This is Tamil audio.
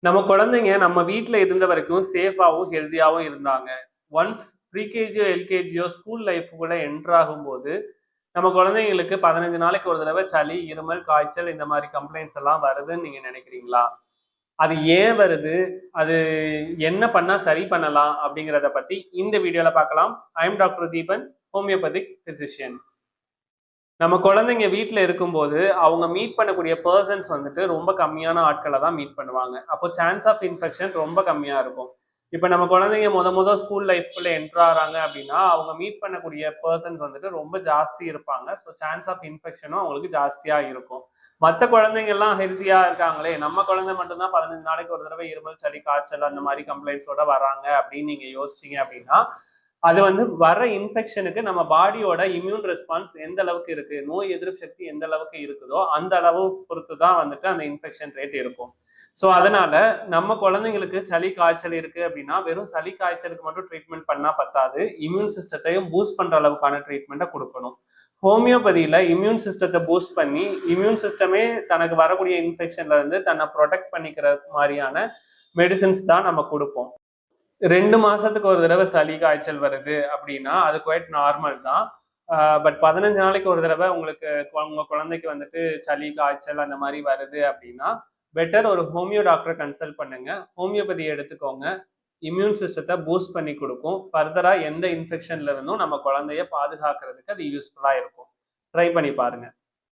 நம்ம குழந்தைங்க நம்ம வீட்டில் இருந்த வரைக்கும் சேஃபாகவும் ஹெல்த்தியாகவும் இருந்தாங்க. ஒன்ஸ் ப்ரீகேஜியோ எல்கேஜியோ ஸ்கூல் லைஃபுக்குள்ள என்டர் ஆகும்போது நம்ம குழந்தைங்களுக்கு 15 நாளைக்கு ஒரு தடவை சளி, இருமல், காய்ச்சல் இந்த மாதிரி கம்ப்ளைண்ட்ஸ் எல்லாம் வருதுன்னு நீங்க நினைக்கிறீங்களா? அது ஏன் வருது? அது என்ன பண்ணா சரி பண்ணலாம்? அப்படிங்கிறத பத்தி இந்த வீடியோல பார்க்கலாம். I am doctor Deepan, homeopathic physician. நம்ம குழந்தைங்க வீட்டில் இருக்கும்போது அவங்க மீட் பண்ணக்கூடிய பர்சன்ஸ் வந்துட்டு ரொம்ப கம்மியான ஆட்களை தான் மீட் பண்ணுவாங்க. அப்போ சான்ஸ் ஆஃப் இன்ஃபெக்ஷன் ரொம்ப கம்மியாக இருக்கும். இப்போ நம்ம குழந்தைங்க முத ஸ்கூல் லைஃப்குள்ளே என்ட்ரு ஆகிறாங்க அப்படின்னா அவங்க மீட் பண்ணக்கூடிய பர்சன்ஸ் வந்துட்டு ரொம்ப ஜாஸ்தி இருப்பாங்க. ஸோ சான்ஸ் ஆஃப் இன்ஃபெக்ஷனும் அவங்களுக்கு ஜாஸ்தியாக இருக்கும். மற்ற குழந்தைங்கள்லாம் ஹெல்த்தியாக இருக்காங்களே, நம்ம குழந்தை மட்டும்தான் 15 நாளைக்கு ஒரு தடவை இருமல், சளி, காய்ச்சல் அந்த மாதிரி கம்ப்ளைண்ட்ஸோட வராங்க அப்படின்னு நீங்கள் யோசிச்சீங்க அப்படின்னா அது வந்து வர இன்ஃபெக்ஷனுக்கு நம்ம பாடியோட இம்யூன் ரெஸ்பான்ஸ் எந்த அளவுக்கு இருக்கு, நோய் எதிர்ப்பு சக்தி எந்த அளவுக்கு இருக்குதோ அந்த அளவு பொறுத்து தான் வந்துட்டு அந்த இன்ஃபெக்ஷன் ரேட் இருக்கும். ஸோ அதனால நம்ம குழந்தைங்களுக்கு சளி காய்ச்சல் இருக்கு அப்படின்னா வெறும் சளி காய்ச்சலுக்கு மட்டும் ட்ரீட்மெண்ட் பண்ணா பத்தாது, இம்யூன் சிஸ்டத்தையும் பூஸ்ட் பண்ற அளவுக்கான ட்ரீட்மெண்ட்டை கொடுக்கணும். ஹோமியோபதியில இம்யூன் சிஸ்டத்தை பூஸ்ட் பண்ணி இம்யூன் சிஸ்டமே தனக்கு வரக்கூடிய இன்ஃபெக்ஷன்ல இருந்து தன்னை ப்ரொடெக்ட் பண்ணிக்கிற மாதிரியான மெடிசின்ஸ் தான் நம்ம கொடுப்போம். 2 மாசத்துக்கு ஒரு தடவை சளி காய்ச்சல் வருது அப்படின்னா அது குவைட் நார்மல் தான். பட் 15 நாளைக்கு ஒரு தடவை உங்களுக்கு உங்க குழந்தைக்கு வந்துட்டு சளி காய்ச்சல் அந்த மாதிரி வருது அப்படின்னா பெட்டர் ஒரு ஹோமியோ டாக்டரை கன்சல்ட் பண்ணுங்க. ஹோமியோபதி எடுத்துக்கோங்க. இம்யூன் சிஸ்டத்தை பூஸ்ட் பண்ணி கொடுக்கும். ஃபர்தரா எந்த இன்ஃபெக்ஷன்ல இருந்தும் நம்ம குழந்தைய பாதுகாக்கிறதுக்கு அது யூஸ்ஃபுல்லா இருக்கும். ட்ரை பண்ணி பாருங்க.